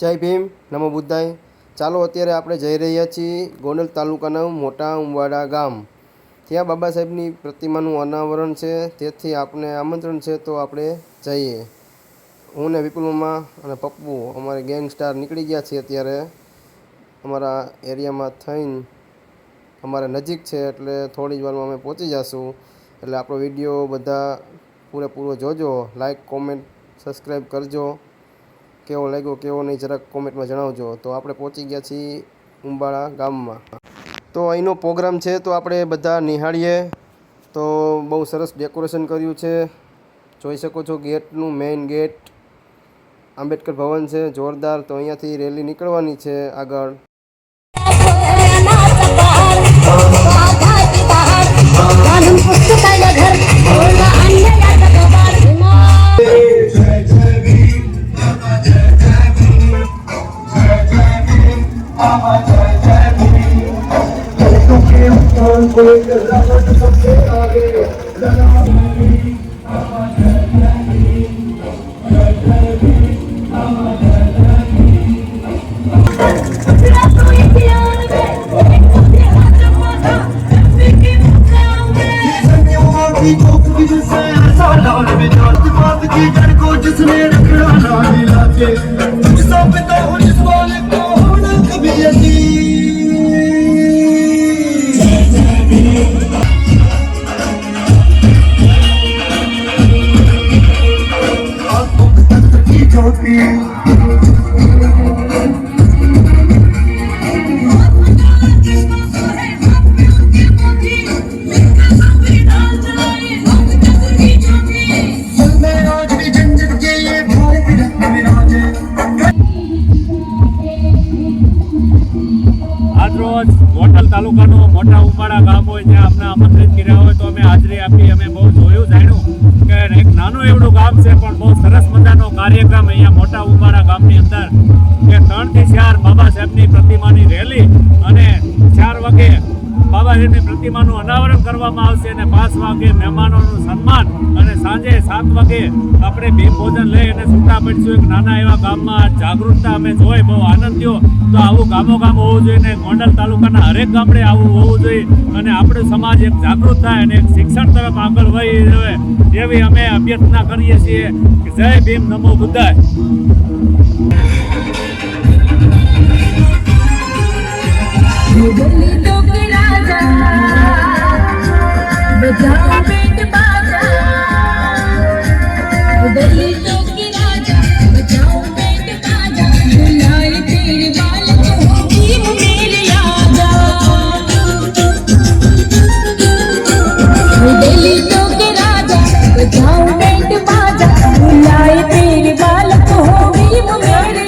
જય ભીમ, નમો બુદ્ધાય। ચાલો અત્યારે આપણે જઈ રહ્યા છીએ ગોંડલ તાલુકાના મોટા ઉંબાડા ગામ। ત્યાં બાબા સાહેબની પ્રતિમાનું અનાવરણ છે, તેથી આપણે આમંત્રણ છે તો આપણે જઈએ। હું ને વિપુલ મામા અને પપ્પુ અમારે ગેંગસ્ટાર નીકળી ગયા છીએ અત્યારે અમારા એરિયામાં થઈને। અમારે નજીક છે એટલે થોડી જ વારમાં અમે પહોંચી જઈશું। એટલે આપણો વિડીયો બધા પૂરેપૂરો જોજો, લાઈક કોમેન્ટ સબસ્ક્રાઈબ કરજો। કેવો લાગ્યો કેવો નહીં જરાક કોમેન્ટમાં જણાવજો। તો આપણે પહોંચી ગયા છીએ ઉંબાડા ગામમાં। તો અહીંનો પ્રોગ્રામ છે તો આપણે બધા નિહાળીએ। તો બહુ સરસ ડેકોરેશન કર્યું છે, જોઈ શકો છો। ગેટનું મેઇન ગેટ આંબેડકર ભવન છે, જોરદાર। તો અહીંયાથી રેલી નીકળવાની છે આગળ। આજરોજ ગોંડલ તાલુકાનું મોટા ઉંબાડા ગામ હોય ત્યાં અમને આમંત્રિત કર્યા હોય તો અમે હાજરી આપી। અમે બહુ જોયું જાણ્યું કે એક નાનું એવડું ગામ છે પણ બહુ સરસ મજાનો કાર્યક્રમ અહીંયા મોટા ઉંબાડા ગામની અંદર કે 3 થી 4 બાબા સાહેબની પ્રતિમાની રેલી અને 4 વાગે બાબા સાહેબની પ્રતિમાનું અનાવરણ કરવામાં આવશે અને 5 વાગે મહેમાનોનું સન્માન અને સાંજે 7 વાગે આપણે ભીમ ભોજન લઈ અને છૂટા પડીશું। એક નાના એવા ગામમાં જાગૃતતા અમે જોઈ બહુ આનંદ થયો। તો આવું ગામો ગામ હોવું જોઈએ ને ગોંડલ તાલુકાના હરેક ગામડે આવું હોવું જોઈએ અને આપણો સમાજ એક જાગૃત થાય અને એક શિક્ષણ તરફ આગળ વધી રહે એવી અમે અભ્યર્થના કરીએ છીએ। જય ભીમ, નમો બુદ્ધાય। जाओ बेट बाजा बुलाए तेरे बालक हो भीम मेरे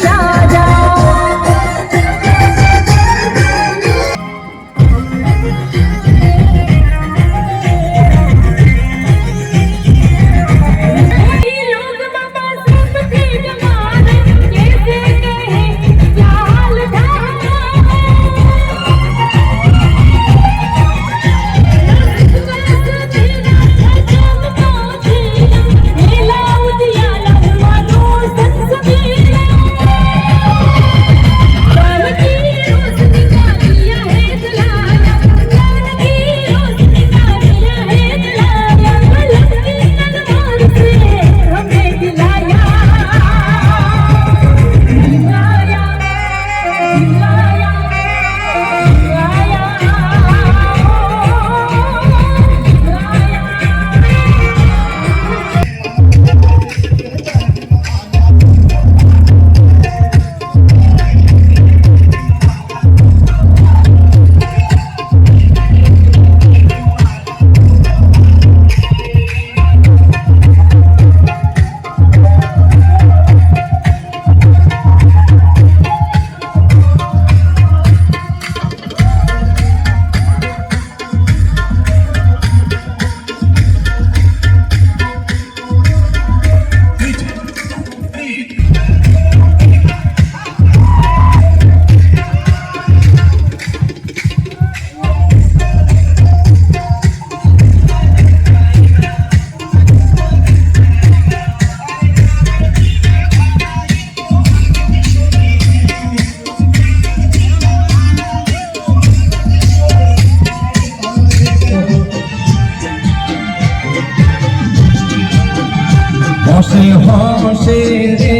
હસે રે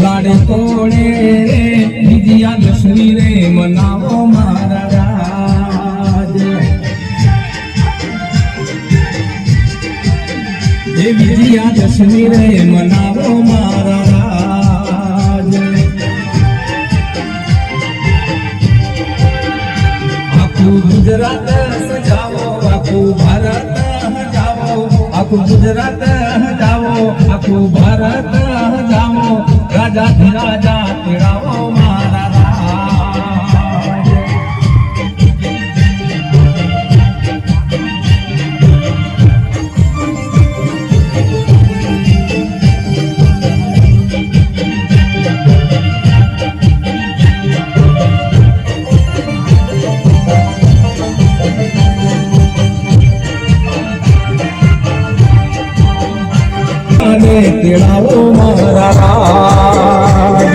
લાડે કોણે રે વિજયાદશમી રે મનાવો મારા રાજ એ વિજયાદશમી રે મનાવો મારા રાજ આખું ગુજરાત સજાવો આખું ભારત જાવો આખું ગુજરાત જાવો આખું ભારત જાવો રાજા ધીરાજા તેડાવો મારા રાજ અને તેડાવો મારા રાજ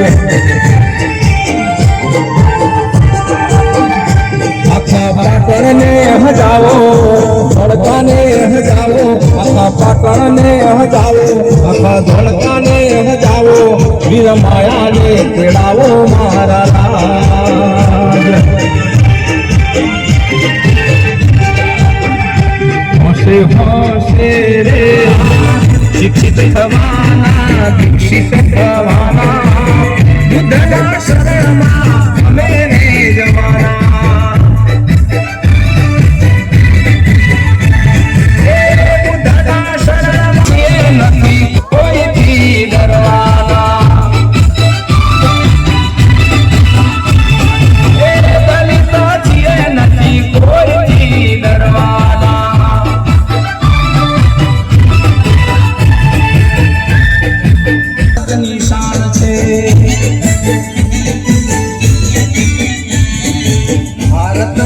આખા પાટણને હજાવો ધોળકાને હજાવો આખા પાટણને હજાવો આખા ધોળકાને હજાવો વીર માયાને તેડાવો મારા રાજ હોશે હોશે રે શિક્ષિત થવાના દીક્ષિત થવાના બુદ્ધના શરણમાં અમે ને જવાના એ બુદ્ધના શરણમાં એ નથી કોઈથી ડરવાના એ દલિત છીએ નથી કોઈથી ડરવાના નિશાન છે ભારત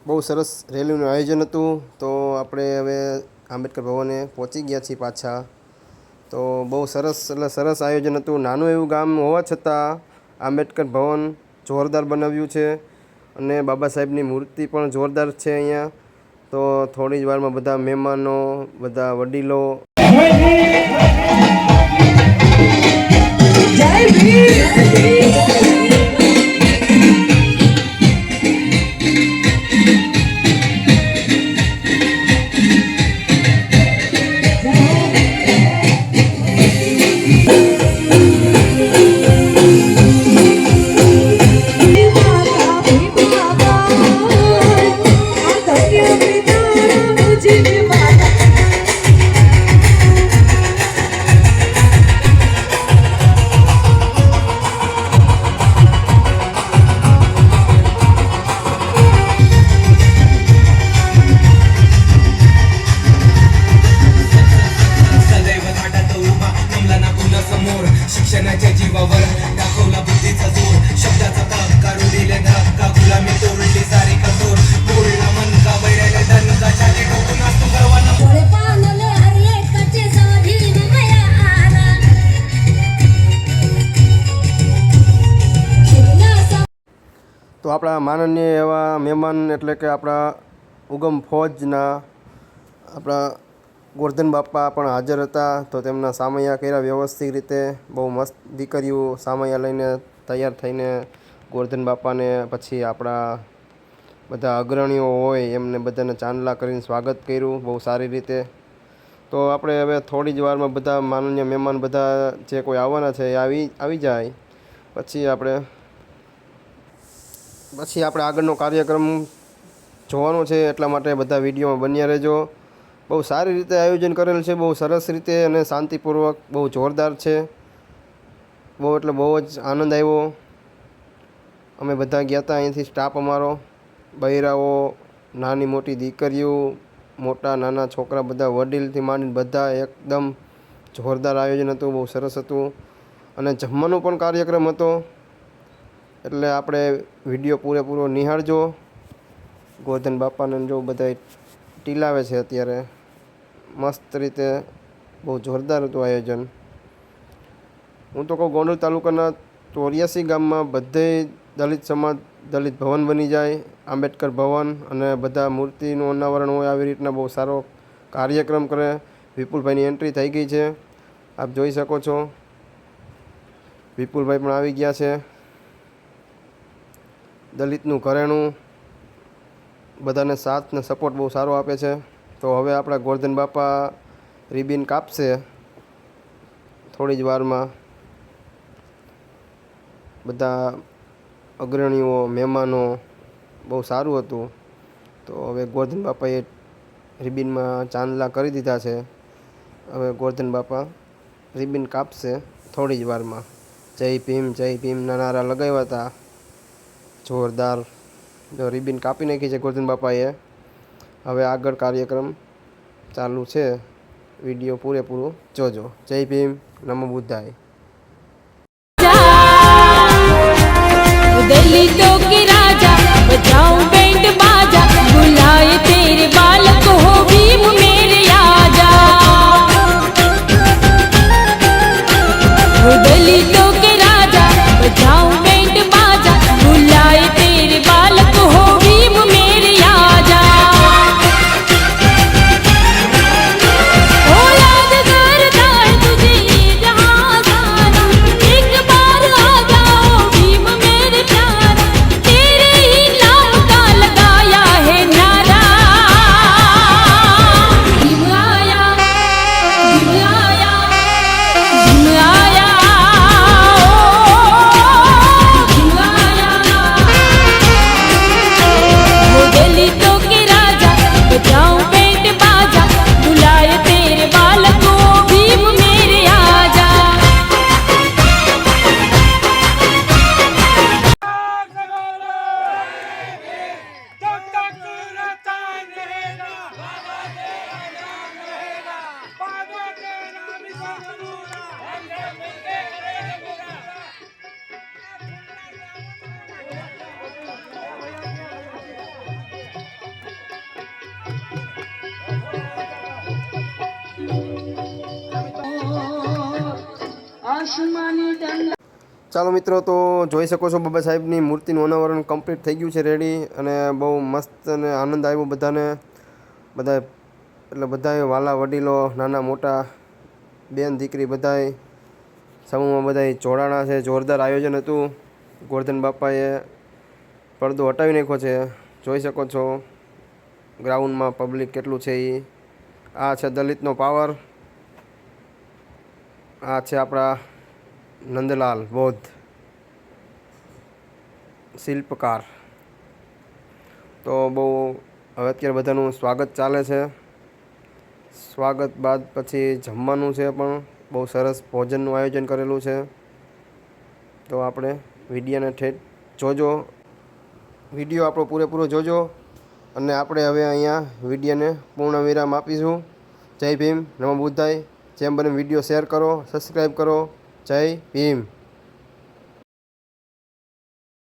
બહુ સરસ રેલીનું આયોજન હતું. તો આપણે હવે આંબેડકર ભવને પહોંચી ગયા છીએ પાછા. તો બહુ સરસ એટલે સરસ આયોજન હતું. નાનું એવું ગામ હોવા છતાં આંબેડકર ભવન જોરદાર બનાવ્યું છે અને બાબા સાહેબની મૂર્તિ પણ જોરદાર છે અહીંયા. તો થોડી જ વારમાં બધા મહેમાનો, બધા વડીલો शिक्षणाच्या जीवावर दाखवला बुद्धीचा जोर शब्दाचा ताप काढून दिले धक्का गुलामी तोडली सारी कठोर बोलला मन का बैरायला दणका छाती ठोकून असतो गर्वाना डोळे पाणले हरिये कच्चे साधी मया आला તો આપણા માનનીય એવા મહેમાન એટલે કે આપણા ઉગમ ફૌજના આપણા ગોરધન બાપા પણ હાજર હતા. તો તેમના સામૈયા કર્યા વ્યવસ્થિત રીતે. બહુ મસ્ત દીકરીઓ સામૈયા લઈને તૈયાર થઈને ગોરધન બાપાને, પછી આપણા બધા અગ્રણીઓ હોય એમને બધાને ચાંદલા કરીને સ્વાગત કર્યું બહુ સારી રીતે. તો આપણે હવે થોડી જ વારમાં બધા માનનીય મહેમાન બધા જે કોઈ આવવાના છે એ આવી જાય પછી આપણે આગળનો કાર્યક્રમ જોવાનો છે. એટલા માટે બધા વિડીયોમાં બન્યા રહેજો. બહુ સારી રીતે આયોજન કરેલ છે, બહુ સરસ રીતે અને શાંતિપૂર્વક, બહુ જોરદાર છે. બહુ એટલે બહુ જ આનંદ આવ્યો. અમે બધા ગયા હતા અહીંથી, સ્ટાફ અમારો, બૈરાઓ, નાની મોટી દીકરીઓ, મોટા નાના છોકરા, બધા વડીલથી માંડીને બધા એકદમ જોરદાર આયોજન હતું, બહુ સરસ હતું. અને જમવાનો પણ કાર્યક્રમ હતો, એટલે આપણે વિડીયો પૂરેપૂરો નિહાળજો. ગોરધન બાપાને જો બધા ટીલાવે છે અત્યારે મસ્ત રીતે, બહુ જોરદાર હતું આયોજન. હું તો કહું ગોંડલ તાલુકાના 84 ગામમાં બધે દલિત સમાજ દલિત ભવન બની જાય, આંબેડકર ભવન, અને બધા મૂર્તિનું અનાવરણ હોય. આવી રીતના બહુ સારો કાર્યક્રમ કરે. વિપુલભાઈની એન્ટ્રી થઈ ગઈ છે, આપ જોઈ શકો છો. વિપુલભાઈ પણ આવી ગયા છે. દલિતનું ઘરેણું બધાને સાથ ને સપોર્ટ બહુ સારો આપે છે. તો હવે આપણા ગોરધન બાપા રિબિન કાપશે થોડી જ વારમાં. બધા અગ્રણીઓ, મહેમાનો, બહુ સારું હતું. તો હવે ગોરધન બાપાએ રિબિનમાં ચાંદલા કરી દીધા છે. હવે ગોરધન બાપા રિબિન કાપશે થોડી જ વારમાં. જય ભીમના નારા લગાવ્યા હતા જોરદાર. જો રિબિન કાપી નાખી છે ગોરધન બાપાએ. હવે આગળ કાર્યક્રમ ચાલુ છે, વિડીયો પૂરેપૂરો જોજો. જય ભીમ, નમો બુદ્ધાય. दलितों के राजा बजाऊं बैंड बाजा, बुलाए तेरे बालक हो भीम मेरे आजा. दलितों के राजा बजाऊं बैंड बाजा, बुलाए तेरे बालक हो भीम मेरे आजा. ओ याद करता है तुझे ये जहां सारा, एक बार आ जाओ भीम मेरे प्यारा, तेरे ही नाम का लगाया है नारा. भीम आया, भीम आया, भीम आया, ओ भीम आया. वो दलितों के राजा बजाऊं बैंड बाजा, बुलाए तेरे बालक हो भीम मेरे आजा. ચાલો મિત્રો, તો જોઈ શકો છો બાબા સાહેબની મૂર્તિનું અનાવરણ કમ્પ્લીટ થઈ ગયું છે, રેડી. અને બહુ મસ્ત અને આનંદ આવ્યો બધાને. બધા એટલે બધાએ વાલા વડીલો, નાના મોટા, બેન દીકરી, બધાએ સમૂહમાં બધાએ જોડાણા છે. જોરદાર આયોજન હતું. ગોરધન બાપાએ પડદો હટાવી નાખ્યો છે, જોઈ શકો છો. ગ્રાઉન્ડમાં પબ્લિક કેટલું છે એ. આ છે દલિતનો પાવર. આ છે આપણા નંદલાલ બૌદ્ધ શિલ્પકાર. તો બહુ હવે અત્યારે બધાનું સ્વાગત ચાલે છે. સ્વાગત બાદ પછી જમવાનું છે, પણ બહુ સરસ ભોજનનું આયોજન કરેલું છે. તો આપણે વિડીયોને ઠેઠ જોજો, વિડીયો આપણો પૂરેપૂરો જોજો. અને આપણે હવે અહીંયા વિડીયોને પૂર્ણ વિરામ આપીશું. જય ભીમ, નમો બુદ્ધાય. જેમ બને વિડીયો શેર કરો, સબસ્ક્રાઈબ કરો. જય ભીમ.